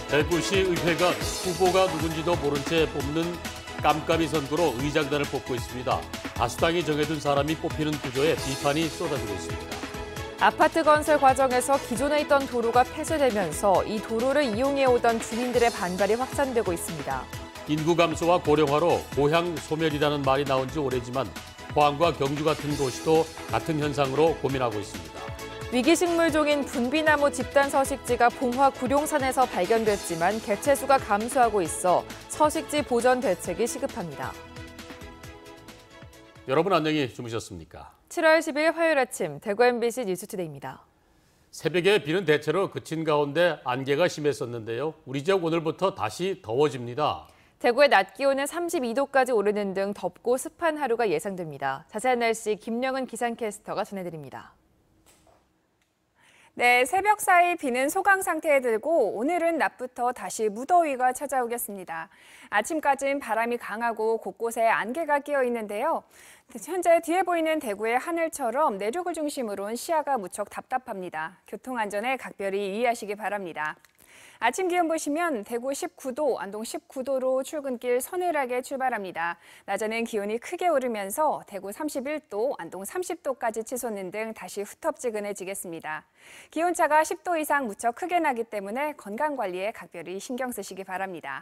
대구시의회가 후보가 누군지도 모른 채 뽑는 깜깜이 선거로 의장단을 뽑고 있습니다. 다수당이 정해둔 사람이 뽑히는 구조에 비판이 쏟아지고 있습니다. 아파트 건설 과정에서 기존에 있던 도로가 폐쇄되면서 이 도로를 이용해오던 주민들의 반발이 확산되고 있습니다. 인구 감소와 고령화로 고향 소멸이라는 말이 나온 지 오래지만 포항과 경주 같은 도시도 같은 현상으로 고민하고 있습니다. 위기식물종인 분비나무 집단 서식지가 봉화 구룡산에서 발견됐지만 개체수가 감소하고 있어 서식지 보전 대책이 시급합니다. 여러분 안녕히 주무셨습니까? 7월 10일 화요일 아침 대구 MBC 뉴스투데이입니다. 새벽에 비는 대체로 그친 가운데 안개가 심했었는데요. 우리 지역 오늘부터 다시 더워집니다. 대구의 낮 기온은 32도까지 오르는 등 덥고 습한 하루가 예상됩니다. 자세한 날씨 김령은 기상캐스터가 전해드립니다. 네, 새벽 사이 비는 소강 상태에 들고 오늘은 낮부터 다시 무더위가 찾아오겠습니다. 아침까지는 바람이 강하고 곳곳에 안개가 끼어 있는데요. 현재 뒤에 보이는 대구의 하늘처럼 내륙을 중심으로는 시야가 무척 답답합니다. 교통안전에 각별히 유의하시기 바랍니다. 아침 기온 보시면 대구 19도, 안동 19도로 출근길 서늘하게 출발합니다. 낮에는 기온이 크게 오르면서 대구 31도, 안동 30도까지 치솟는 등 다시 후텁지근해지겠습니다. 기온차가 10도 이상 무척 크게 나기 때문에 건강관리에 각별히 신경 쓰시기 바랍니다.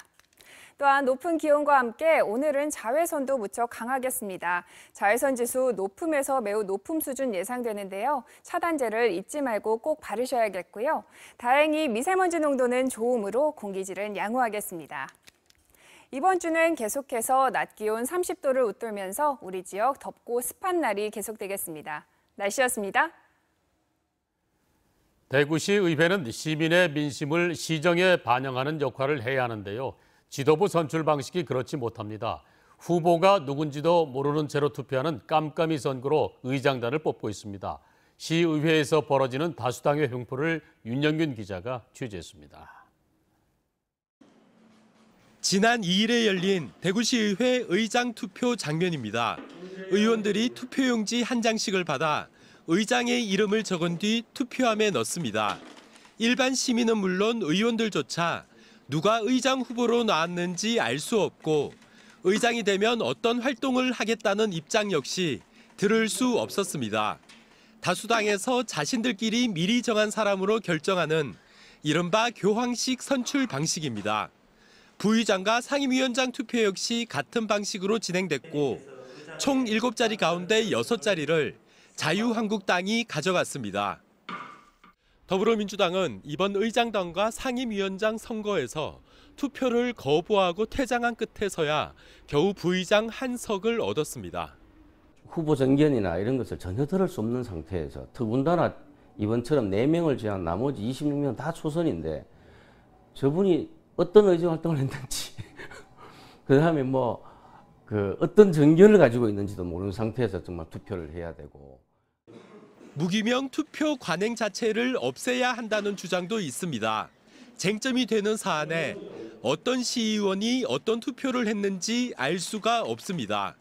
또한 높은 기온과 함께 오늘은 자외선도 무척 강하겠습니다. 자외선 지수 높음에서 매우 높음 수준 예상되는데요. 차단제를 잊지 말고 꼭 바르셔야겠고요. 다행히 미세먼지 농도는 좋음으로 공기질은 양호하겠습니다. 이번 주는 계속해서 낮 기온 30도를 웃돌면서 우리 지역 덥고 습한 날이 계속되겠습니다. 날씨였습니다. 대구시의회는 시민의 민심을 시정에 반영하는 역할을 해야 하는데요. 지도부 선출 방식이 그렇지 못합니다. 후보가 누군지도 모르는 채로 투표하는 깜깜이 선거로 의장단을 뽑고 있습니다. 시의회에서 벌어지는 다수당의 횡포를 윤영균 기자가 취재했습니다. 지난 2일에 열린 대구시의회 의장 투표 장면입니다. 의원들이 투표용지 한 장씩을 받아 의장의 이름을 적은 뒤 투표함에 넣습니다. 일반 시민은 물론 의원들조차 누가 의장 후보로 나왔는지 알 수 없고 의장이 되면 어떤 활동을 하겠다는 입장 역시 들을 수 없었습니다. 다수당에서 자신들끼리 미리 정한 사람으로 결정하는 이른바 교황식 선출 방식입니다. 부의장과 상임위원장 투표 역시 같은 방식으로 진행됐고 총 7자리 가운데 6자리를 자유한국당이 가져갔습니다. 더불어민주당은 이번 의장단과 상임위원장 선거에서 투표를 거부하고 퇴장한 끝에서야 겨우 부의장 한 석을 얻었습니다. 후보 정견이나 이런 것을 전혀 들을 수 없는 상태에서 더군다나 이번처럼 4명을 제한 나머지 26명 다 초선인데 저분이 어떤 의정 활동을 했는지 그다음에 어떤 정견을 가지고 있는지도 모르는 상태에서 정말 투표를 해야 되고. 무기명 투표 관행 자체를 없애야 한다는 주장도 있습니다. 쟁점이 되는 사안에 어떤 시의원이 어떤 투표를 했는지 알 수가 없습니다.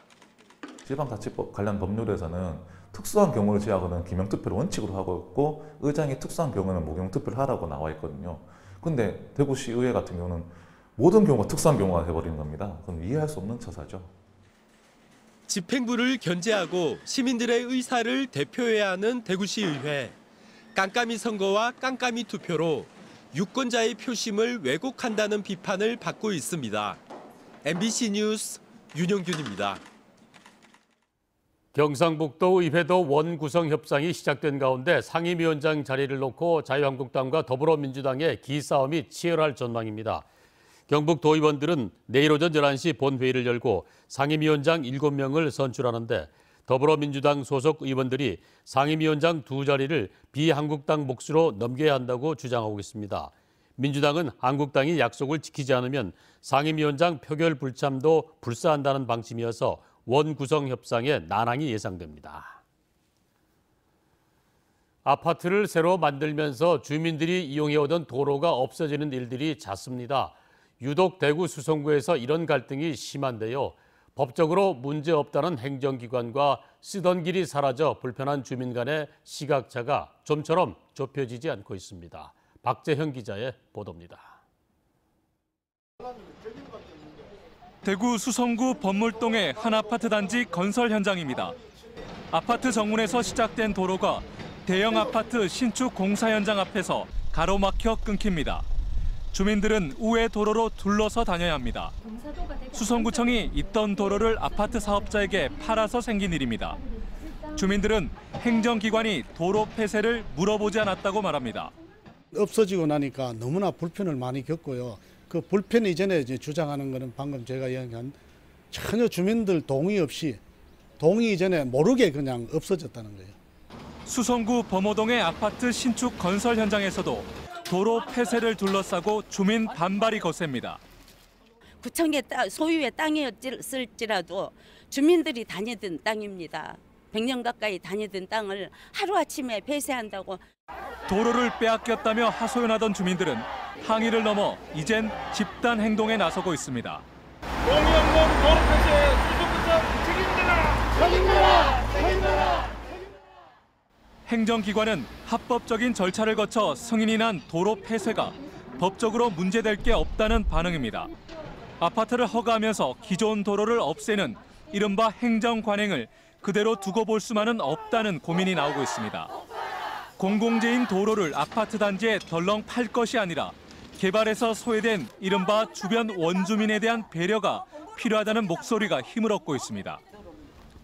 지방자치법 관련 법률에서는 특수한 경우를 제외하고는 기명투표를 원칙으로 하고 있고 의장이 특수한 경우는 무기명투표를 하라고 나와 있거든요. 근데 대구시의회 같은 경우는 모든 경우가 특수한 경우가 돼버리는 겁니다. 그건 이해할 수 없는 처사죠. 집행부를 견제하고 시민들의 의사를 대표해야 하는 대구시의회. 깜깜이 선거와 깜깜이 투표로 유권자의 표심을 왜곡한다는 비판을 받고 있습니다. MBC 뉴스 윤영균입니다. 경상북도 의회도 원구성 협상이 시작된 가운데 상임위원장 자리를 놓고 자유한국당과 더불어민주당의 기싸움이 치열할 전망입니다. 경북도의원들은 내일 오전 11시 본회의를 열고 상임위원장 7명을 선출하는데 더불어민주당 소속 의원들이 상임위원장 2자리를 비한국당 몫으로 넘겨야 한다고 주장하고 있습니다. 민주당은 한국당이 약속을 지키지 않으면 상임위원장 표결 불참도 불사한다는 방침이어서 원구성 협상에 난항이 예상됩니다. 아파트를 새로 만들면서 주민들이 이용해오던 도로가 없어지는 일들이 잦습니다. 유독 대구 수성구에서 이런 갈등이 심한데요. 법적으로 문제없다는 행정기관과 쓰던 길이 사라져 불편한 주민 간의 시각차가 좀처럼 좁혀지지 않고 있습니다. 박재형 기자의 보도입니다. 대구 수성구 범물동의 한 아파트 단지 건설 현장입니다. 아파트 정문에서 시작된 도로가 대형 아파트 신축 공사 현장 앞에서 가로막혀 끊깁니다. 주민들은 우회 도로로 둘러서 다녀야 합니다. 수성구청이 있던 도로를 아파트 사업자에게 팔아서 생긴 일입니다. 주민들은 행정기관이 도로 폐쇄를 물어보지 않았다고 말합니다. 없어지고 나니까 너무나 불편을 많이 겪고요. 그 불편 이전에 이제 주장하는 것은 방금 제가 이야기한 전혀 주민들 동의 없이 동의 이전에 모르게 그냥 없어졌다는 거예요. 수성구 범호동의 아파트 신축 건설 현장에서도 도로 폐쇄를 둘러싸고 주민 반발이 거셉니다. 구청의 소유의 땅이었을지라도 주민들이 다니던 땅입니다. 100년 가까이 다니던 땅을 하루아침에 폐쇄한다고. 도로를 빼앗겼다며 하소연하던 주민들은 항의를 넘어 이젠 집단 행동에 나서고 있습니다. 동의없는 도로 폐쇄 수성구청 책임져라! 행정기관은 합법적인 절차를 거쳐 승인이 난 도로 폐쇄가 법적으로 문제될 게 없다는 반응입니다. 아파트를 허가하면서 기존 도로를 없애는 이른바 행정관행을 그대로 두고 볼 수만은 없다는 고민이 나오고 있습니다. 공공재인 도로를 아파트 단지에 덜렁 팔 것이 아니라 개발에서 소외된 이른바 주변 원주민에 대한 배려가 필요하다는 목소리가 힘을 얻고 있습니다.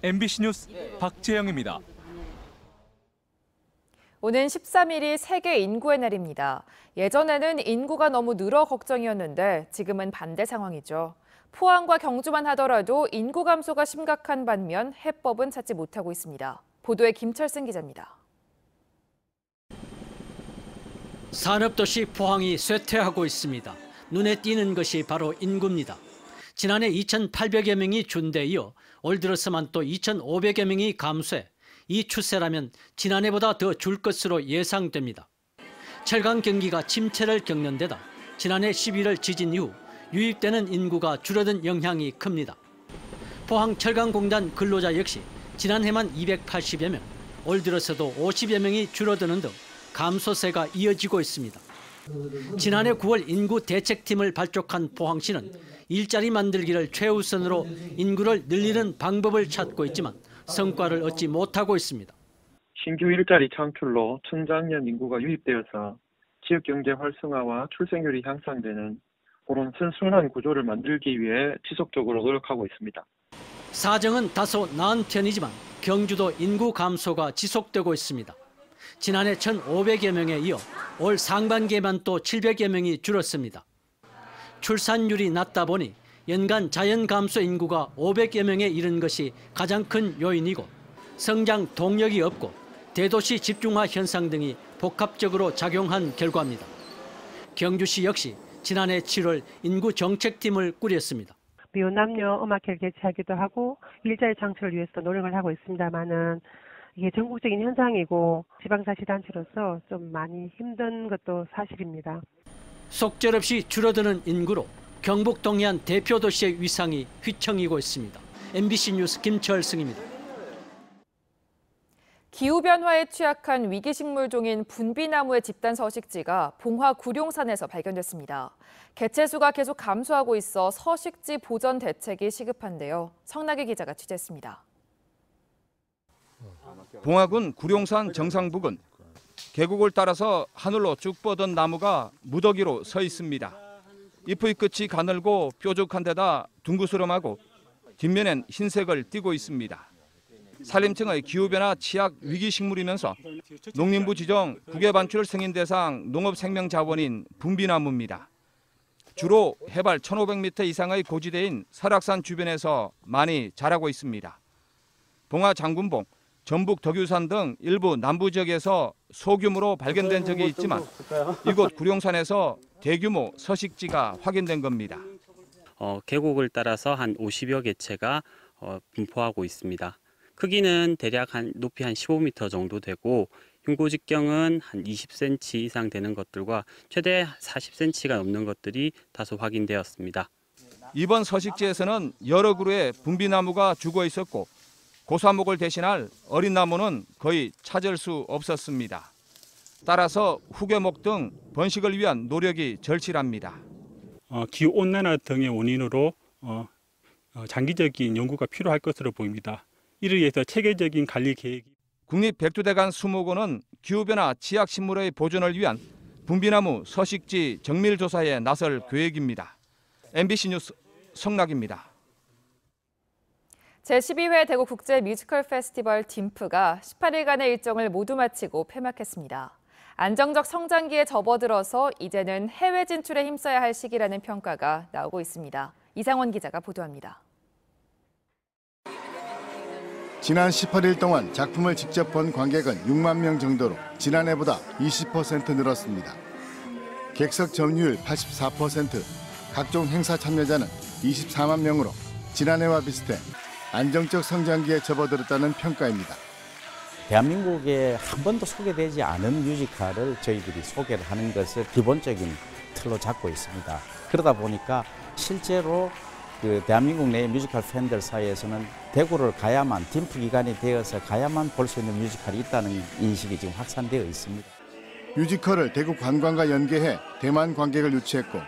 MBC 뉴스 박재영입니다. 오는 13일이 세계 인구의 날입니다. 예전에는 인구가 너무 늘어 걱정이었는데 지금은 반대 상황이죠. 포항과 경주만 하더라도 인구 감소가 심각한 반면 해법은 찾지 못하고 있습니다. 보도에 김철승 기자입니다. 산업도시 포항이 쇠퇴하고 있습니다. 눈에 띄는 것이 바로 인구입니다. 지난해 2,800여 명이 준데 이어 올 들어서만 또 2,500여 명이 감소해 이 추세라면 지난해보다 더 줄 것으로 예상됩니다. 철강 경기가 침체를 겪는 데다 지난해 11월 지진 이후 유입되는 인구가 줄어든 영향이 큽니다. 포항 철강공단 근로자 역시 지난해만 280여 명, 올 들어서도 50여 명이 줄어드는 등 감소세가 이어지고 있습니다. 지난해 9월 인구 대책팀을 발족한 포항시는 일자리 만들기를 최우선으로 인구를 늘리는 방법을 찾고 있지만 성과를 얻지 못하고 있습니다. 신규 일자리 창출로 청장년 인구가 유입되어서 지역경제 활성화와 출생률이 향상되는 그런 선순환 구조를 만들기 위해 지속적으로 노력하고 있습니다. 사정은 다소 나은 편이지만 경주도 인구 감소가 지속되고 있습니다. 지난해 1,500여 명에 이어 올 상반기에만 또 700여 명이 줄었습니다. 출산율이 낮다 보니 연간 자연 감소 인구가 500여 명에 이른 것이 가장 큰 요인이고 성장 동력이 없고 대도시 집중화 현상 등이 복합적으로 작용한 결과입니다. 경주시 역시 지난해 7월 인구 정책팀을 꾸렸습니다. 비혼남녀 음악회를 개최하기도 하고 일자리 창출을 위해서 노력을 하고 있습니다만은 이게 전국적인 현상이고 지방자치단체로서 좀 많이 힘든 것도 사실입니다. 속절없이 줄어드는 인구로 경북 동해안 대표 도시의 위상이 휘청이고 있습니다. MBC 뉴스 김철승입니다. 기후변화에 취약한 위기식물종인 분비나무의 집단 서식지가 봉화 구룡산에서 발견됐습니다. 개체수가 계속 감소하고 있어 서식지 보전 대책이 시급한데요. 성나기 기자가 취재했습니다. 봉화군 구룡산 정상부근 계곡을 따라서 하늘로 쭉 뻗은 나무가 무더기로 서 있습니다. 잎의 끝이 가늘고 뾰족한 데다 둥그스름하고 뒷면엔 흰색을 띠고 있습니다. 산림청의 기후변화 취약 위기식물이면서 농림부 지정 국외반출 승인 대상 농업생명자원인 분비나무입니다. 주로 해발 1,500m 이상의 고지대인 설악산 주변에서 많이 자라고 있습니다. 봉화 장군봉, 전북 덕유산 등 일부 남부 지역에서 소규모로 발견된 적이 있지만 이곳 구룡산에서 대규모 서식지가 확인된 겁니다. 계곡을 따라서 한 50여 개체가 분포하고 있습니다. 크기는 대략 높이 한 15m 정도 되고 흉고 직경은 한 20cm 이상 되는 것들과 최대 40cm가 넘는 것들이 다소 확인되었습니다. 이번 서식지에서는 여러 그루의 분비나무가 죽어 있었고 고사목을 대신할 어린 나무는 거의 찾을 수 없었습니다. 따라서 후계목 등 번식을 위한 노력이 절실합니다. 기후온난화 등의 원인으로 장기적인 연구가 필요할 것으로 보입니다. 이를 위해서 체계적인 관리 계획이 국립백두대간 수목원은 기후변화 지역식물의 보존을 위한 분비나무 서식지 정밀 조사에 나설 계획입니다. MBC 뉴스 성락입니다. 제12회 대구 국제 뮤지컬 페스티벌 딤프가 18일간의 일정을 모두 마치고 폐막했습니다. 안정적 성장기에 접어들어서 이제는 해외 진출에 힘써야 할 시기라는 평가가 나오고 있습니다. 이상원 기자가 보도합니다. 지난 18일 동안 작품을 직접 본 관객은 6만 명 정도로 지난해보다 20% 늘었습니다. 객석 점유율 84%, 각종 행사 참여자는 24만 명으로 지난해와 비슷해 안정적 성장기에 접어들었다는 평가입니다. 대한민국에 한 번도 소개되지 않은 뮤지컬을 저희들이 소개를 하는 것을 기본적인 틀로 잡고 있습니다. 그러다 보니까 실제로 대한민국 내 뮤지컬 팬들 사이에서는 대구를 가야만, 딤프 기간이 되어서 가야만 볼 수 있는 뮤지컬이 있다는 인식이 지금 확산되어 있습니다. 뮤지컬을 대구 관광과 연계해 대만 관객을 유치했고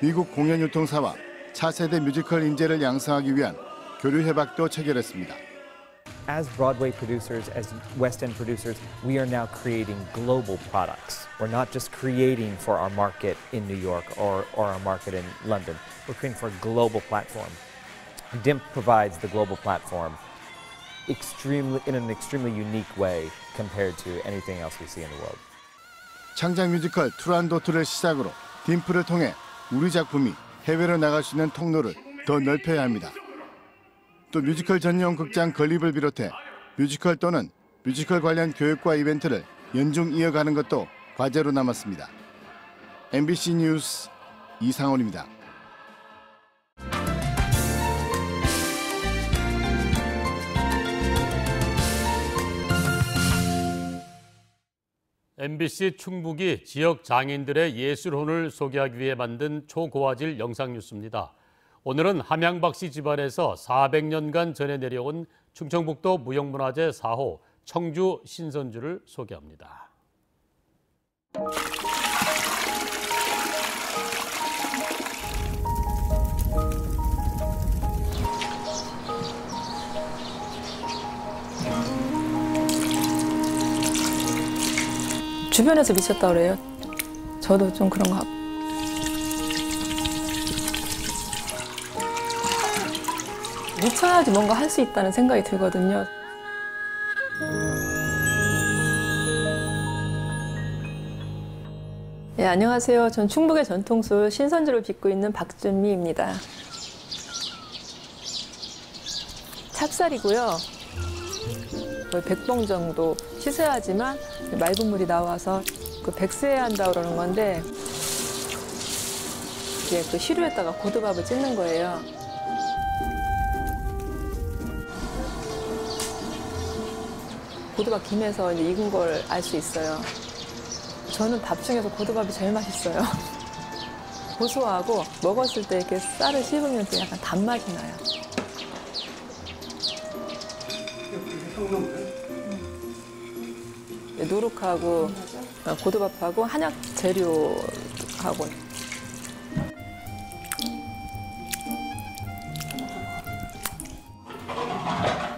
미국 공연유통사와 차세대 뮤지컬 인재를 양성하기 위한 교류 협약도 체결했습니다. As Broadway producers, as West End producers, we are now creating global products. We're not just creating for our market in New York or our market in London. We're creating for a global platform. DIMP provides the global platform in an extremely unique way compared to anything else we see in the world. 창작 뮤지컬 투란도트를 시작으로 딤프를 통해 우리 작품이 해외로 나갈 수 있는 통로를 더 넓혀야 합니다. 또 뮤지컬 전용 극장 건립을 비롯해 뮤지컬 또는 뮤지컬 관련 교육과 이벤트를 연중 이어가는 것도 과제로 남았습니다. MBC 뉴스 이상원입니다. MBC 충북이 지역 장인들의 예술혼을 소개하기 위해 만든 초고화질 영상 뉴스입니다. 오늘은 함양박씨 집안에서 400년간 전해 내려온 충청북도 무형문화재 4호 청주 신선주를 소개합니다. 주변에서 미쳤다 그래요. 저도 좀 그런 거 같고. 미쳐야지 뭔가 할 수 있다는 생각이 들거든요. 네, 안녕하세요. 전 충북의 전통술 신선주를 빚고 있는 박준미입니다. 찹쌀이고요. 거의 100봉 정도 씻어야지만 맑은 물이 나와서 백수해야 한다고 그러는 건데 이게 그 시루에다가 고두밥을 찢는 거예요. 고두밥 김에서 이제 익은 걸 알 수 있어요. 저는 밥 중에서 고두밥이 제일 맛있어요. 고소하고 먹었을 때 이렇게 쌀을 씹으면 약간 단맛이 나요. 누룩하고 고두밥하고 한약 재료하고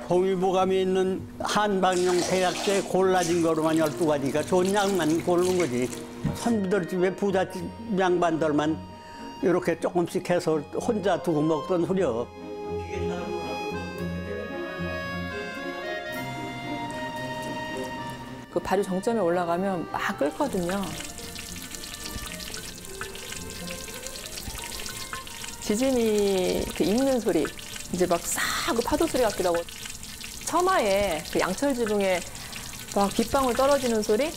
통일보감에 있는 한방용 대약제 골라진 거로만 12가지가 좋은 약만 고르는 거지. 선비들 집에 부잣집 양반들만 이렇게 조금씩 해서 혼자 두고 먹던 후려. 그 발효 정점에 올라가면 막 끓거든요. 지짐이 그 익는 소리, 이제 막 싹 파도 소리 같기도 하고, 처마에 그 양철 지붕에 막 빗방울 떨어지는 소리.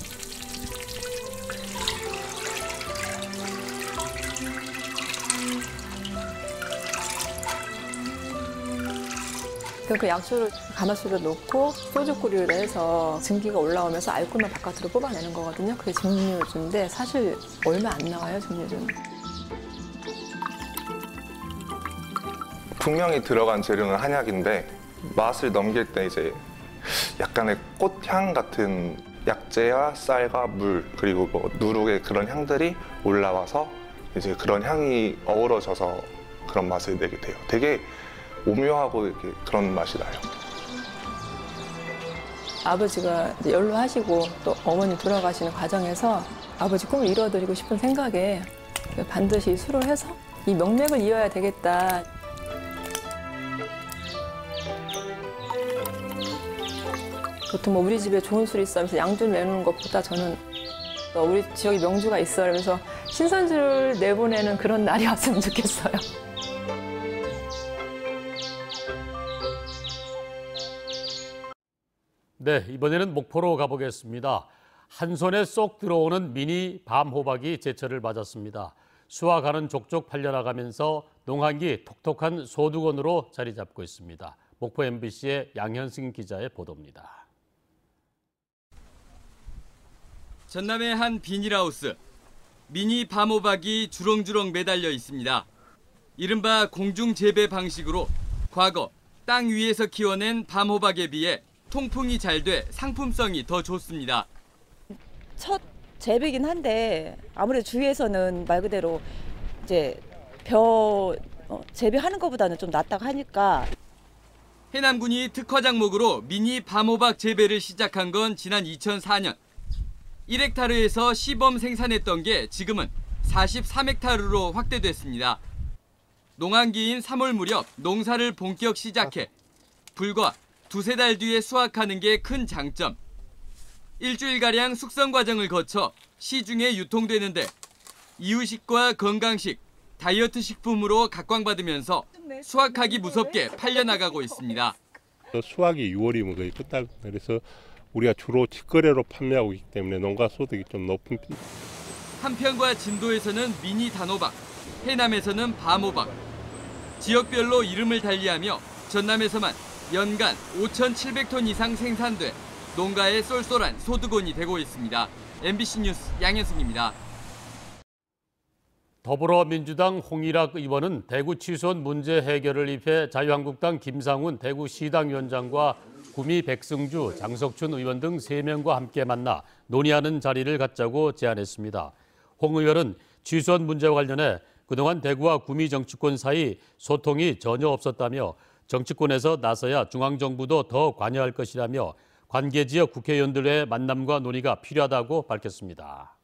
그 약초를 가마솥에 넣고 소주구리를 해서 증기가 올라오면서 알코올만 바깥으로 뽑아내는 거거든요. 그게 증류주인데 사실 얼마 안 나와요, 증류주는. 분명히 들어간 재료는 한약인데 맛을 넘길 때 이제 약간의 꽃향 같은 약재와 쌀과 물 그리고 뭐 누룩의 그런 향들이 올라와서 이제 그런 향이 어우러져서 그런 맛을 내게 돼요. 되게 오묘하고 이렇게 그런 맛이 나요. 아버지가 이제 연로하시고 또 어머니 돌아가시는 과정에서 아버지 꿈을 이뤄드리고 싶은 생각에 반드시 술을 해서 이 명맥을 이어야 되겠다. 보통 뭐 우리 집에 좋은 술이 있어 하면서 양주를 내놓는 것보다 저는 우리 지역에 명주가 있어요. 그래서 신선주를 내보내는 그런 날이 왔으면 좋겠어요. 네, 이번에는 목포로 가보겠습니다. 한 손에 쏙 들어오는 미니 밤호박이 제철을 맞았습니다. 수확하는 족족 팔려나가면서 농한기 톡톡한 소두건으로 자리 잡고 있습니다. 목포 MBC의 양현승 기자의 보도입니다. 전남의 한 비닐하우스. 미니 밤호박이 주렁주렁 매달려 있습니다. 이른바 공중재배 방식으로 과거 땅 위에서 키워낸 밤호박에 비해 통풍이 잘 돼 상품성이 더 좋습니다. 첫 재배긴 한데 아무래도 주위에서는 말 그대로 이제 재배하는 것보다는 좀 낫다고 하니까. 해남군이 특허 작목으로 미니 밤호박 재배를 시작한 건 지난 2004년. 1헥타르에서 시범 생산했던 게 지금은 43헥타르로 확대됐습니다. 농한기인 3월 무렵 농사를 본격 시작해 불과 두세 달 뒤에 수확하는 게 큰 장점. 일주일가량 숙성 과정을 거쳐 시중에 유통되는데 이유식과 건강식, 다이어트 식품으로 각광받으면서 수확하기 무섭게 팔려나가고 있습니다. 수확이 6월이면 거의 끝날, 그래서 우리가 주로 직거래로 판매하고 있기 때문에 농가 소득이 좀 높은 편. 한편과 진도에서는 미니 단호박, 해남에서는 밤호박. 지역별로 이름을 달리하며 전남에서만 연간 5,700톤 이상 생산돼 농가의 쏠쏠한 소득원이 되고 있습니다. MBC 뉴스 양현승입니다. 더불어민주당 홍일학 의원은 대구 취소원 문제 해결을 위해 자유한국당 김상훈 대구시당위원장과 구미 백승주, 장석춘 의원 등 3명과 함께 만나 논의하는 자리를 갖자고 제안했습니다. 홍 의원은 취소원 문제와 관련해 그동안 대구와 구미 정치권 사이 소통이 전혀 없었다며 정치권에서 나서야 중앙정부도 더 관여할 것이라며 관계 지역 국회의원들의 만남과 논의가 필요하다고 밝혔습니다.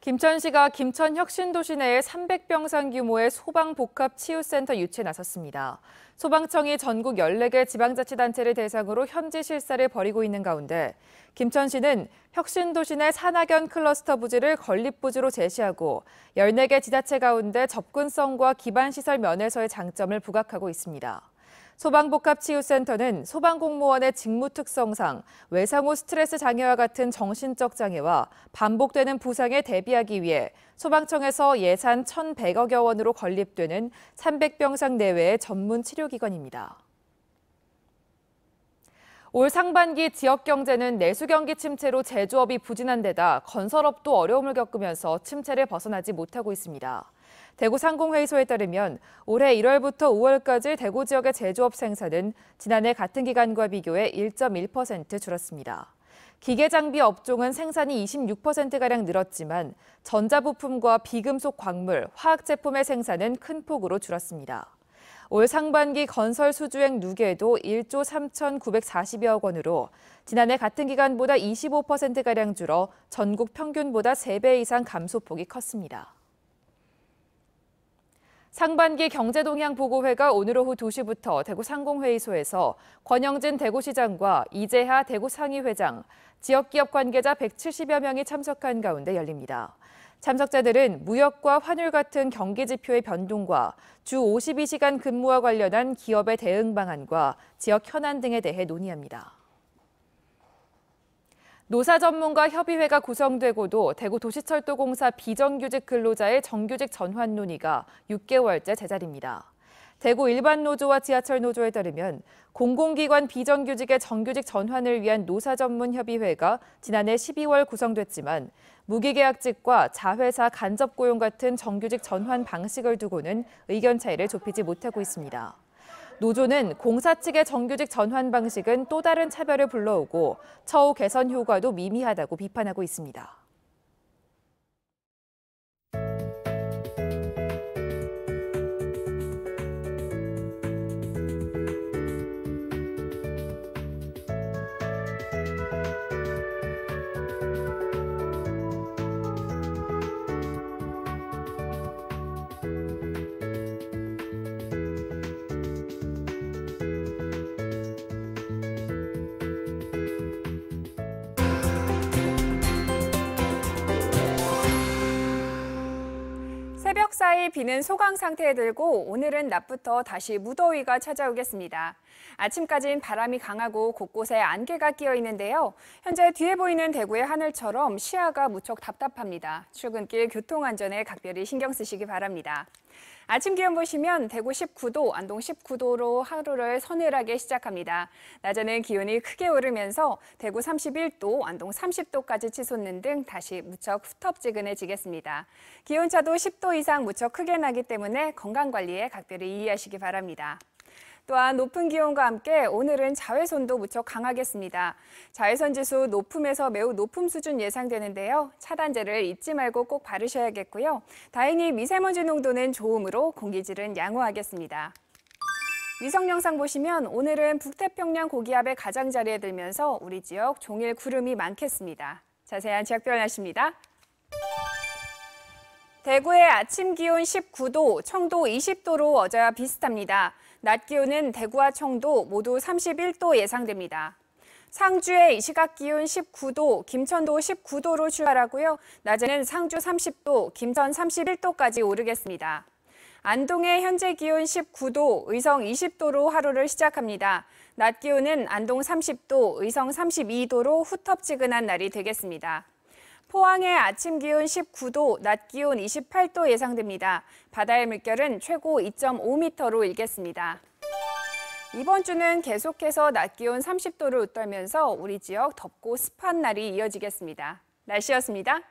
김천시가 김천혁신도시 내에 300병상 규모의 소방복합치유센터 유치에 나섰습니다. 소방청이 전국 14개 지방자치단체를 대상으로 현지 실사를 벌이고 있는 가운데 김천시는 혁신도시 내 산학연 클러스터 부지를 건립부지로 제시하고 14개 지자체 가운데 접근성과 기반시설 면에서의 장점을 부각하고 있습니다. 소방복합치유센터는 소방공무원의 직무 특성상 외상 후 스트레스 장애와 같은 정신적 장애와 반복되는 부상에 대비하기 위해 소방청에서 예산 1,100억여 원으로 건립되는 300병상 내외의 전문 치료기관입니다. 올 상반기 지역 경제는 내수 경기 침체로 제조업이 부진한 데다 건설업도 어려움을 겪으면서 침체를 벗어나지 못하고 있습니다. 대구 상공회의소에 따르면 올해 1월부터 5월까지 대구 지역의 제조업 생산은 지난해 같은 기간과 비교해 1.1% 줄었습니다. 기계장비 업종은 생산이 26%가량 늘었지만 전자부품과 비금속 광물, 화학제품의 생산은 큰 폭으로 줄었습니다. 올 상반기 건설 수주액 누계도 1조 3,940여억 원으로 지난해 같은 기간보다 25%가량 줄어 전국 평균보다 3배 이상 감소폭이 컸습니다. 상반기 경제동향보고회가 오늘 오후 2시부터 대구 상공회의소에서 권영진 대구시장과 이재하 대구상의회장, 지역기업 관계자 170여 명이 참석한 가운데 열립니다. 참석자들은 무역과 환율 같은 경기 지표의 변동과 주 52시간 근무와 관련한 기업의 대응 방안과 지역 현안 등에 대해 논의합니다. 노사 전문가 협의회가 구성되고도 대구 도시철도공사 비정규직 근로자의 정규직 전환 논의가 6개월째 제자리입니다. 대구 일반 노조와 지하철 노조에 따르면 공공기관 비정규직의 정규직 전환을 위한 노사 전문 협의회가 지난해 12월 구성됐지만 무기계약직과 자회사 간접 고용 같은 정규직 전환 방식을 두고는 의견 차이를 좁히지 못하고 있습니다. 노조는 공사 측의 정규직 전환 방식은 또 다른 차별을 불러오고 처우 개선 효과도 미미하다고 비판하고 있습니다. 비는 소강 상태에 들고 오늘은 낮부터 다시 무더위가 찾아오겠습니다. 아침까지는 바람이 강하고 곳곳에 안개가 끼어 있는데요. 현재 뒤에 보이는 대구의 하늘처럼 시야가 무척 답답합니다. 출근길 교통안전에 각별히 신경 쓰시기 바랍니다. 아침 기온 보시면 대구 19도, 안동 19도로 하루를 서늘하게 시작합니다. 낮에는 기온이 크게 오르면서 대구 31도, 안동 30도까지 치솟는 등 다시 무척 후텁지근해지겠습니다. 기온차도 10도 이상 무척 크게 나기 때문에 건강관리에 각별히 이해하시기 바랍니다. 또한 높은 기온과 함께 오늘은 자외선도 무척 강하겠습니다. 자외선 지수 높음에서 매우 높음 수준 예상되는데요. 차단제를 잊지 말고 꼭 바르셔야겠고요. 다행히 미세먼지 농도는 좋음으로 공기질은 양호하겠습니다. 위성 영상 보시면 오늘은 북태평양 고기압의 가장자리에 들면서 우리 지역 종일 구름이 많겠습니다. 자세한 지역별 날씨입니다. 대구의 아침 기온 19도, 청도 20도로 어제와 비슷합니다. 낮 기온은 대구와 청도 모두 31도 예상됩니다. 상주의 이 시각 기온 19도, 김천도 19도로 출발하고요. 낮에는 상주 30도, 김천 31도까지 오르겠습니다. 안동의 현재 기온 19도, 의성 20도로 하루를 시작합니다. 낮 기온은 안동 30도, 의성 32도로 후텁지근한 날이 되겠습니다. 포항의 아침 기온 19도, 낮 기온 28도 예상됩니다. 바다의 물결은 최고 2.5m로 일겠습니다. 이번 주는 계속해서 낮 기온 30도를 웃돌면서 우리 지역 덥고 습한 날이 이어지겠습니다. 날씨였습니다.